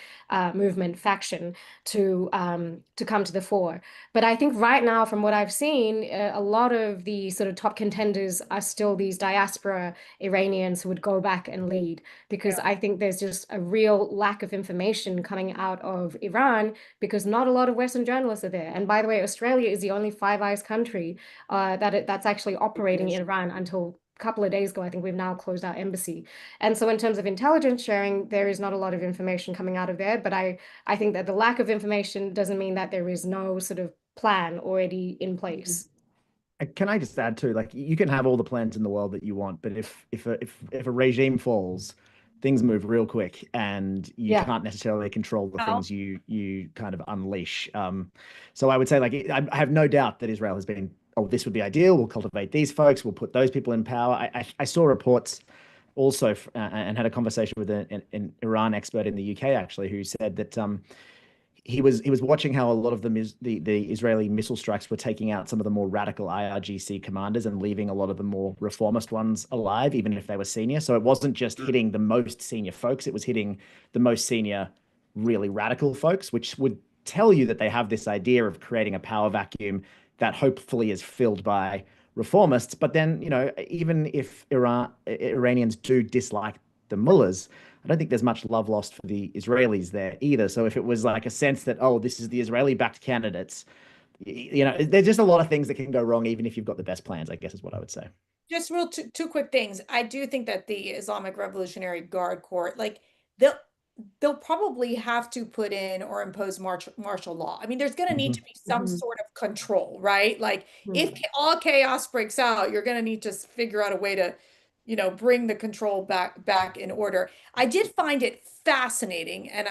S7: movement faction to come to the fore. But I think right now, from what I've seen, a lot of the sort of top contenders are still these diaspora Iranians who would go back and lead, because I think there's just a real lack of information coming out of Iran because not a lot of Western journalists are there. And by the way, Australia is the only Five Eyes country that's actually operating in Iran. Until a couple of days ago, I think we've now closed our embassy. And so in terms of intelligence sharing, there is not a lot of information coming out of there. But I think that the lack of information doesn't mean that there is no sort of plan already in place.
S8: Can I just add too, like you can have all the plans in the world that you want, but if a regime falls, things move real quick, and you can't necessarily control the things you kind of unleash. So I would say, like, I have no doubt that Israel has been, oh, this would be ideal. We'll cultivate these folks. We'll put those people in power. I saw reports also and had a conversation with an Iran expert in the UK actually, who said that he was watching how a lot of the Israeli missile strikes were taking out some of the more radical IRGC commanders and leaving a lot of the more reformist ones alive, even if they were senior. So it wasn't just hitting the most senior folks, it was hitting the most senior, really radical folks, which would tell you that they have this idea of creating a power vacuum that hopefully is filled by reformists. But then, you know, even if Iranians do dislike the mullahs, I don't think there's much love lost for the Israelis there either. So if it was like a sense that, oh, this is the Israeli-backed candidates, you know, there's just a lot of things that can go wrong, even if you've got the best plans, I guess is what I would say.
S6: Just real two quick things. I do think that the Islamic Revolutionary Guard Corps, like they'll probably have to put in or impose martial law. I mean, there's going to need to be some sort of control, right? Like if all chaos breaks out, you're going to need to figure out a way to, you know, bring the control back in order. I did find it fascinating, and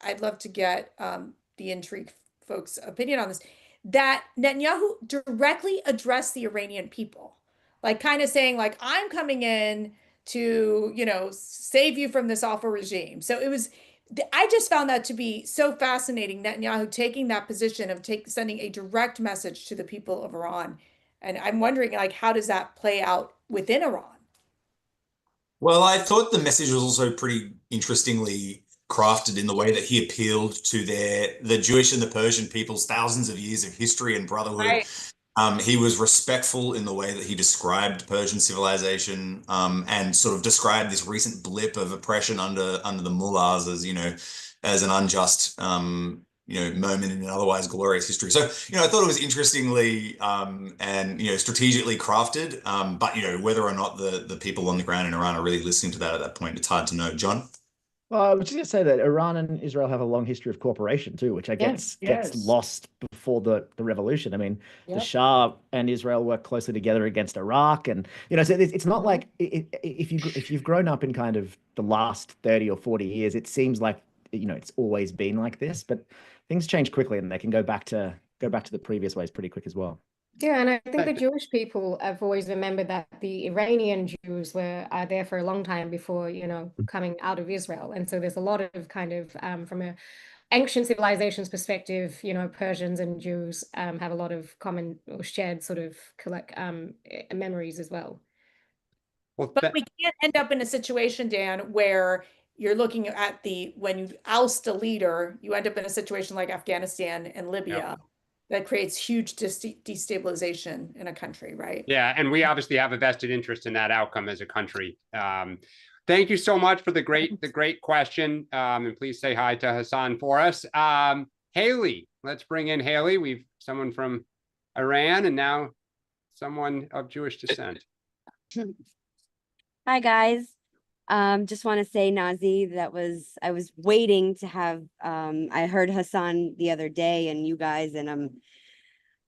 S6: I'd love to get the Intrigue folks' opinion on this, that Netanyahu directly addressed the Iranian people, like kind of saying, like, I'm coming in to, you know, save you from this awful regime. So it was, I just found that to be so fascinating, Netanyahu taking that position of sending a direct message to the people of Iran. And I'm wondering, like, how does that play out within Iran?
S9: Well, I thought the message was also pretty interestingly crafted in the way that he appealed to the Jewish and the Persian people's thousands of years of history and brotherhood.
S6: Right.
S9: He was respectful in the way that he described Persian civilization, and sort of described this recent blip of oppression under the mullahs as, you know, as an unjust you know, moment in an otherwise glorious history. So, you know, I thought it was interestingly and, you know, strategically crafted. But, you know, whether or not the people on the ground in Iran are really listening to that at that point, it's hard to know. John?
S8: Well, I was just going to say that Iran and Israel have a long history of cooperation too, which I guess gets lost before the revolution. I mean, the Shah and Israel work closely together against Iraq, and you know, so it's not like if you've grown up in kind of the last 30 or 40 years, it seems like, you know, it's always been like this, but things change quickly, and they can go back to the previous ways pretty quick as well.
S7: Yeah, and I think the Jewish people have always remembered that the Iranian Jews were there for a long time before, you know, coming out of Israel. And so there's a lot of kind of, from a ancient civilizations perspective, you know, Persians and Jews have a lot of common or shared sort of memories as well.
S5: Well,
S6: But we can't end up in a situation, Dan, where you're looking at when you oust a leader, you end up in a situation like Afghanistan and Libya. That creates huge destabilization in a country, right?
S5: Yeah, and we obviously have a vested interest in that outcome as a country. Thank you so much for the great question, and please say hi to Hassan for us. Haley, let's bring in Haley. We've someone from Iran and now someone of Jewish descent.
S11: Hi guys. Just want to say, Nazi, I was waiting to have, I heard Hassan the other day and you guys, and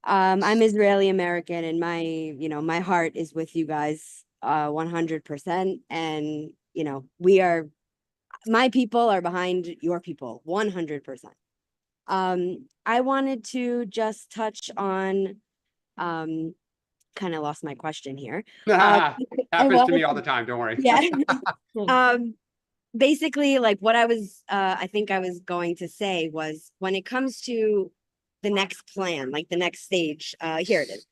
S11: I'm Israeli American, and my heart is with you guys 100%. And, you know, my people are behind your people 100%. I wanted to just touch on, kind of lost my question here.
S5: Happens to me all the time, don't worry.
S11: Yeah. Basically, like what I think I was going to say was, when it comes to the next plan, like the next stage, here it is.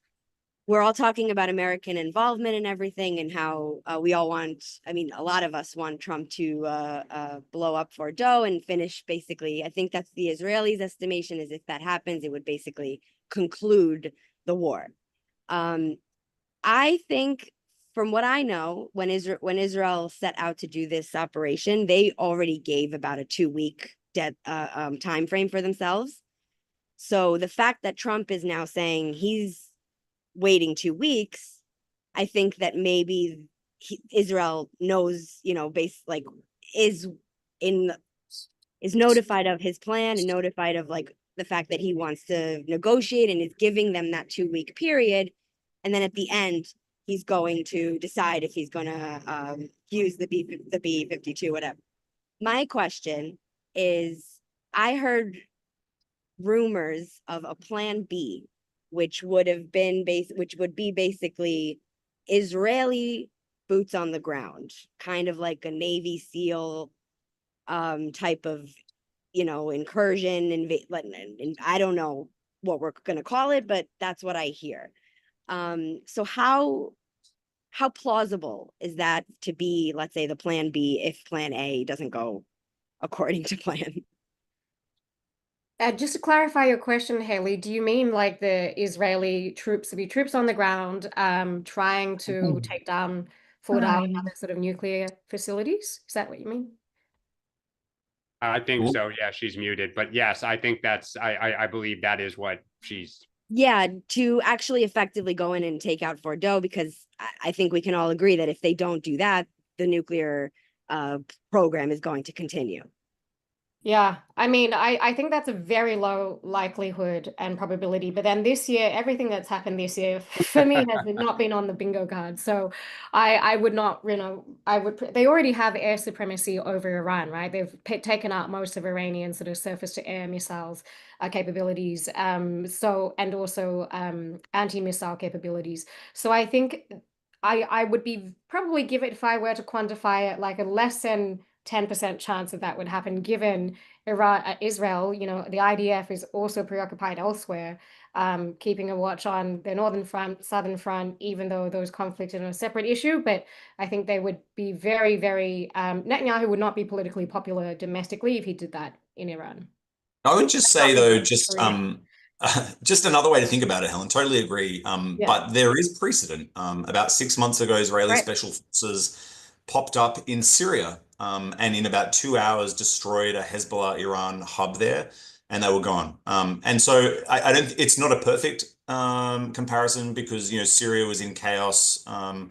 S11: we're all talking about American involvement and everything, and how we all want, I mean, a lot of us want Trump to blow up Fordo and finish, basically. I think that's the Israelis' estimation, is if that happens, it would basically conclude the war. I think, from what I know, when Israel set out to do this operation, they already gave about a 2-week time frame for themselves. So the fact that Trump is now saying he's waiting 2 weeks, I think that maybe Israel knows, you know, is notified of his plan and notified of like the fact that he wants to negotiate and is giving them that 2-week period. And then at the end, he's going to decide if he's going to use the B-52, whatever. My question is, I heard rumors of a plan B, which would be basically Israeli boots on the ground, kind of like a Navy SEAL type of, you know, incursion, and I don't know what we're going to call it, but that's what I hear. So how plausible is that to be, let's say, the plan B if plan A doesn't go according to plan?
S7: Just to clarify your question, Haley, do you mean like the Israeli troops, to be troops on the ground, trying to take down Fordow and other sort of nuclear facilities? Is that what you mean?
S5: I think so. Yeah, she's muted. But yes, I think I believe that is what she's.
S11: Yeah, to actually effectively go in and take out Fordo, because I think we can all agree that if they don't do that, the nuclear program is going to continue.
S7: Yeah, I mean, I think that's a very low likelihood and probability. But then this year, everything that's happened this year for me has not been on the bingo card. So I would not, you know, they already have air supremacy over Iran, right? They've taken out most of Iranian sort of surface to air missiles capabilities. And also anti-missile capabilities. So I think I would probably give it, if I were to quantify it, like a less than 10% chance that would happen, given Israel, you know, the IDF is also preoccupied elsewhere, keeping a watch on the northern front, southern front, even though those conflicts are a separate issue. But I think they would be very, very, Netanyahu would not be politically popular domestically if he did that in Iran.
S9: I would just say, though, just another way to think about it, Helen, totally agree. But there is precedent. About 6 months ago, Israeli special forces popped up in Syria, and in about 2 hours destroyed a Hezbollah Iran hub there, and they were gone. And so I don't. It's not a perfect comparison, because Syria was in chaos, and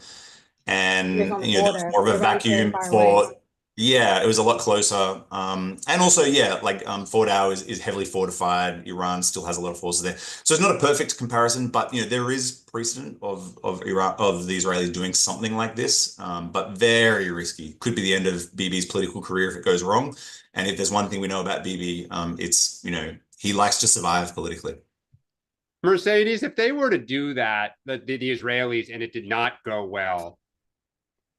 S9: there was more of a vacuum for. Yeah, it was a lot closer. And also, Fordow is heavily fortified. Iran still has a lot of forces there. So it's not a perfect comparison, but there is precedent of Iran, of the Israelis doing something like this, but very risky. Could be the end of Bibi's political career if it goes wrong. And if there's one thing we know about Bibi, it's, he likes to survive politically.
S5: Mercedes, if they were to do that, the Israelis, and it did not go well,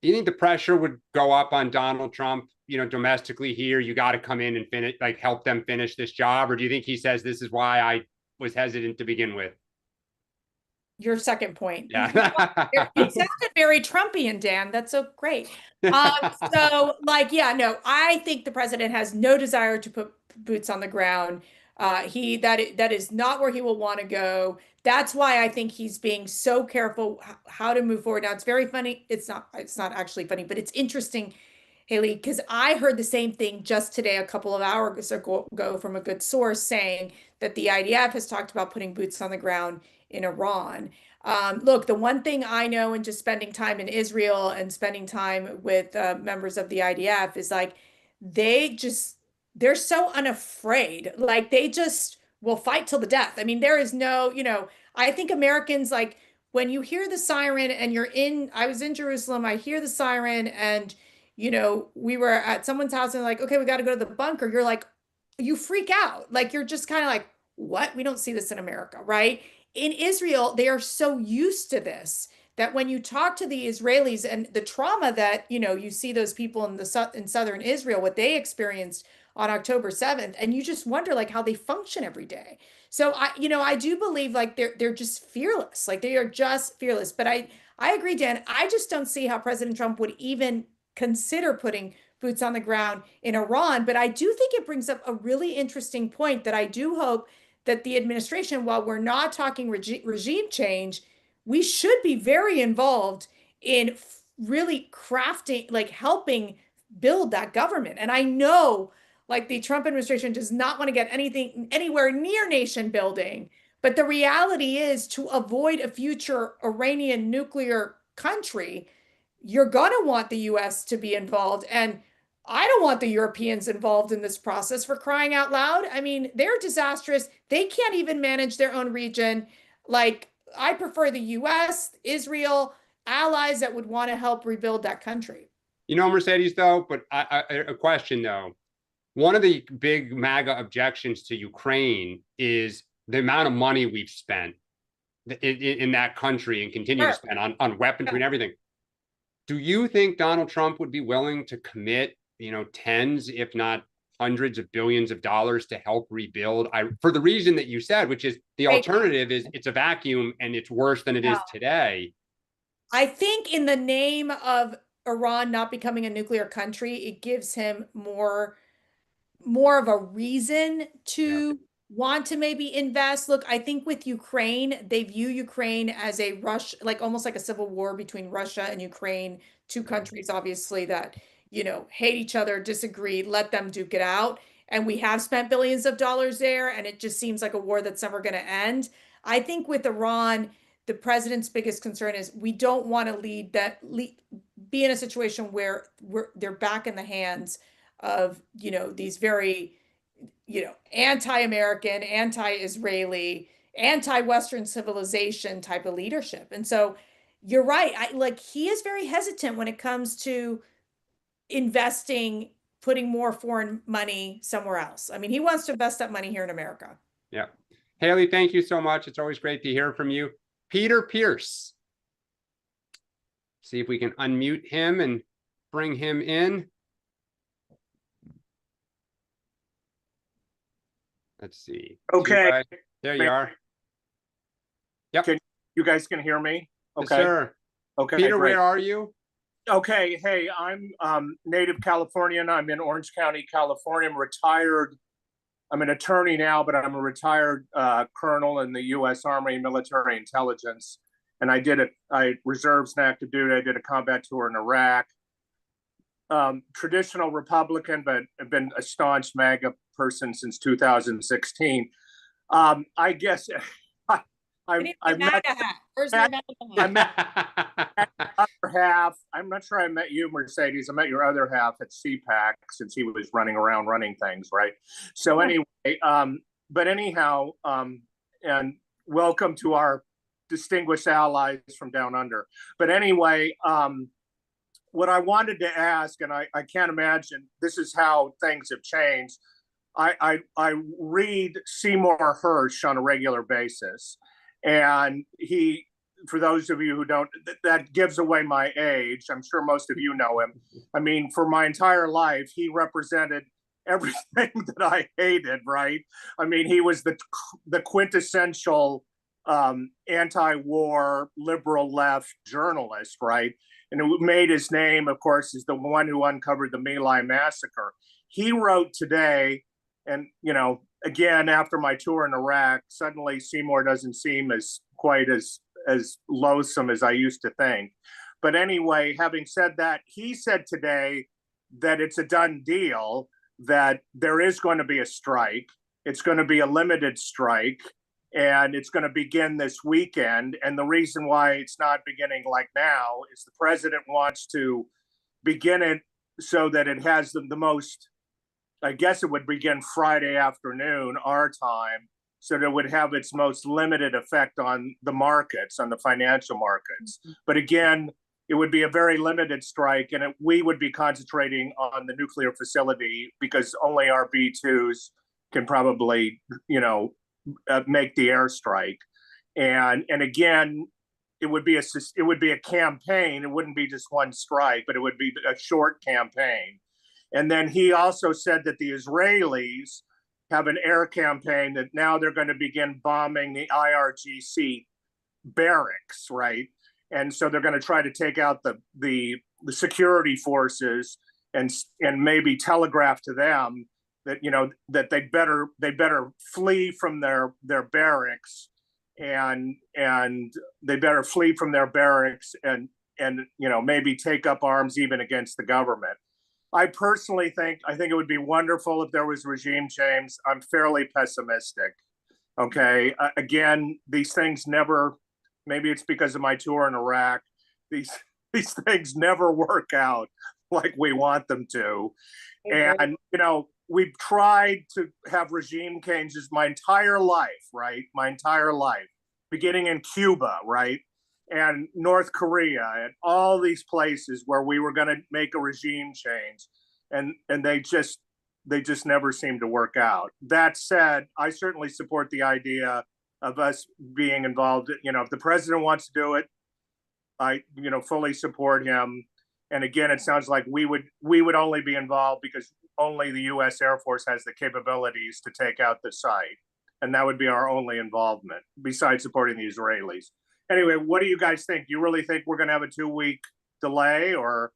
S5: do you think the pressure would go up on Donald Trump, domestically here? You got to come in and finish, help them finish this job. Or do you think he says, this is why I was hesitant to begin with?
S6: Your second point.
S5: Yeah.
S6: It sounded very Trumpian, Dan. That's so great. I think the president has no desire to put boots on the ground. That is not where he will want to go. That's why I think he's being so careful how to move forward. Now, it's very funny. It's not actually funny, but it's interesting, Haley, because I heard the same thing just today, a couple of hours ago, from a good source, saying that the IDF has talked about putting boots on the ground in Iran. Look, the one thing I know in just spending time in Israel and spending time with members of the IDF is they're so unafraid. They just will fight till the death. I mean, there is no, I think Americans, when you hear the siren and I was in Jerusalem, I hear the siren, and, we were at someone's house and okay, we got to go to the bunker. You freak out. You're just kind of like, what? We don't see this in America, right? In Israel, they are so used to this that when you talk to the Israelis and the trauma that, you see those people in southern Israel, what they experienced on October 7th, and you just wonder how they function every day. So I do believe like they're just fearless. Like they are just fearless. But I agree, Dan. I just don't see how President Trump would even consider putting boots on the ground in Iran. But I do think it brings up a really interesting point that I do hope that the administration, while we're not talking regime change, we should be very involved in really crafting, like helping build that government. And I know like the Trump administration does not want to get anything anywhere near nation building. But the reality is, to avoid a future Iranian nuclear country, you're going to want the US to be involved. And I don't want the Europeans involved in this process, for crying out loud. I mean, they're disastrous. They can't even manage their own region. Like, I prefer the US, Israel, allies that would want to help rebuild that country.
S5: You know, Mercedes, though, but a question, though. One of the big MAGA objections to Ukraine is the amount of money we've spent in that country and continue to spend on weaponry and everything. Do you think Donald Trump would be willing to commit, tens, if not hundreds of billions of dollars to help rebuild? For the reason that you said, which is the alternative is it's a vacuum and it's worse than it is today.
S6: I think in the name of Iran not becoming a nuclear country, it gives him more of a reason to want to maybe invest. Look, I think with Ukraine, they view Ukraine as a like almost like a civil war between Russia and Ukraine, two countries obviously that, hate each other, disagree, let them duke it out. And we have spent billions of dollars there, and it just seems like a war that's never going to end. I think with Iran, the president's biggest concern is we don't want to be in a situation where they're back in the hands of, these very, anti-American, anti-Israeli, anti-Western civilization type of leadership. And so you're right. He is very hesitant when it comes to investing, putting more foreign money somewhere else. I mean, he wants to invest that money here in America.
S5: Yeah. Haley, thank you so much. It's always great to hear from you. Peter Pierce. See if we can unmute him and bring him in. Let's see.
S12: Okay.
S5: There you are. Yep.
S12: You guys can hear me? Okay.
S5: Yes, sir.
S12: Okay.
S5: Peter,
S12: great.
S5: where are you?
S12: Okay. Hey, I'm native Californian. I'm in Orange County, California. I'm retired. I'm an attorney now, but I'm a retired colonel in the U.S. Army Military Intelligence. And I reserves and active duty. I did a combat tour in Iraq. Traditional Republican, but I've been a staunch MAGA person since 2016. I guess I'm not sure I met you, Mercedes. I met your other half at CPAC since he was running around running things, right? So anyway, but anyhow, and welcome to our distinguished allies from down under. But anyway, what I wanted to ask, and I can't imagine this is how things have changed. I read Seymour Hersh on a regular basis, and he, for those of you who don't, that gives away my age. I'm sure most of you know him. I mean, for my entire life, he represented everything that I hated, right? I mean, he was the quintessential anti-war liberal left journalist, right? And who made his name, of course, is the one who uncovered the My Lai massacre. He wrote today, and again, after my tour in Iraq, suddenly Seymour doesn't seem quite as loathsome as I used to think. But anyway, having said that, he said today that it's a done deal, that there is going to be a strike. It's going to be a limited strike, and it's going to begin this weekend. And the reason why it's not beginning like now is the president wants to begin it so that it has the most, I guess it would begin Friday afternoon, our time, so that it would have its most limited effect on the markets, on the financial markets. But again, it would be a very limited strike, and we would be concentrating on the nuclear facility because only our B-2s can probably, make the airstrike. And again, it would be a campaign. It wouldn't be just one strike, but it would be a short campaign. And then he also said that the Israelis have an air campaign that now they're going to begin bombing the IRGC barracks, right? And so they're going to try to take out the security forces and maybe telegraph to them that, you know, that they better flee from their barracks, and they better flee from their barracks and you know, maybe take up arms even against the government. I personally think it would be wonderful if there was regime change. I'm fairly pessimistic. Okay, again, these things never. Maybe it's because of my tour in Iraq. These things never work out like we want them to, and you know, we've tried to have regime changes my entire life, right? My entire life, beginning in Cuba, right? And North Korea and all these places where we were going to make a regime change, and they just never seem to work out. That said, I certainly support the idea of us being involved. You know, if the president wants to do it, I, you know, fully support him. And again, it sounds like we would only be involved because only the U.S. Air Force has the capabilities to take out the site, and that would be our only involvement besides supporting the Israelis. Anyway, what do you guys think? You really think we're going to have a 2-week delay, or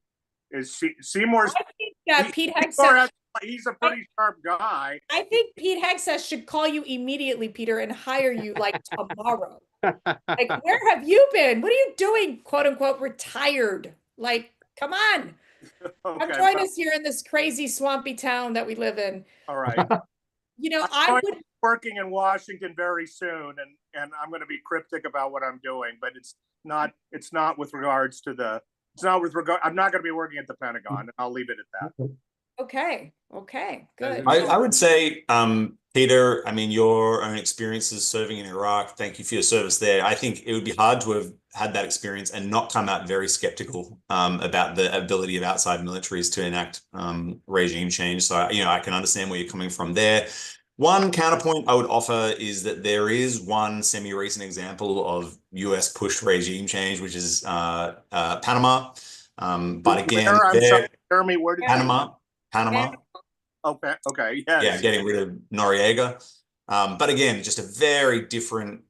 S12: is Seymour's?
S6: I think Pete Hegseth,
S12: he's a pretty sharp guy.
S6: I think Pete Hegseth should call you immediately, Peter, and hire you like tomorrow. Like, where have you been? What are you doing? "Quote unquote retired." Like, come on.
S12: Okay,
S6: Come join us here in this crazy swampy town that we live in.
S12: All right.
S6: You know,
S12: I'm
S6: I
S12: going
S6: would.
S12: to be working in Washington very soon, and I'm going to be cryptic about what I'm doing, but it's not with regards to the. It's not with regard. I'm not going to be working at the Pentagon, and I'll leave it at that.
S6: Okay. Good.
S9: I would say, Peter, I mean, your own experiences serving in Iraq, thank you for your service there. I think it would be hard to have had that experience and not come out very skeptical about the ability of outside militaries to enact regime change. So, you know, I can understand where you're coming from there. One counterpoint I would offer is that there is one semi-recent example of US pushed regime change, which is Panama. But again,
S12: I'm sorry, Jeremy, where did
S9: Panama.
S12: Okay. Yes.
S9: Yeah, getting rid of Noriega. But again, just a very different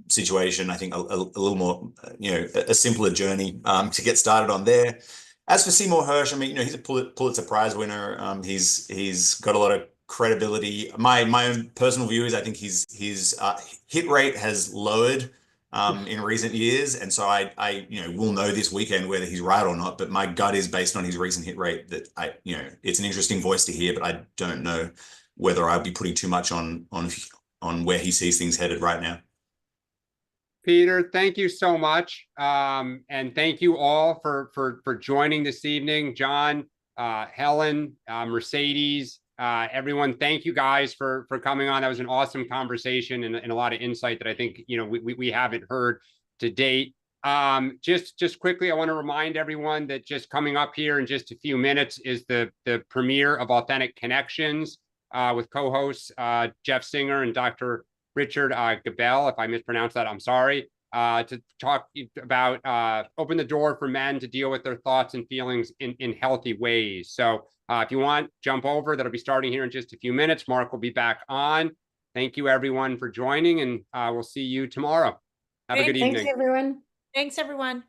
S9: situation. I think a little more, you know, a simpler journey to get started on there. As for Seymour Hersh, I mean, you know, he's a Pulitzer Prize winner. He's got a lot of credibility. My own personal view is I think his hit rate has lowered in recent years, and so I you know, will know this weekend whether he's right or not. But my gut is based on his recent hit rate that you know, it's an interesting voice to hear, but I don't know whether I'd be putting too much on where he sees things headed right now.
S5: Peter, thank you so much, and thank you all for joining this evening. John, Helen, Mercedes, everyone, thank you guys for coming on. That was an awesome conversation and a lot of insight that I think, you know, we haven't heard to date. Just quickly, I want to remind everyone that just coming up here in just a few minutes is the premiere of Authentic Connections with co-hosts Jeff Singer and Dr. Richard Gabel. If I mispronounced that, I'm sorry. To talk about open the door for men to deal with their thoughts and feelings in healthy ways. So if you want, jump over. That'll be starting here in just a few minutes. Mark will be back on. Thank you, everyone, for joining, and we'll see you tomorrow. Have a good evening.
S7: Thanks, everyone.
S6: Thanks, everyone.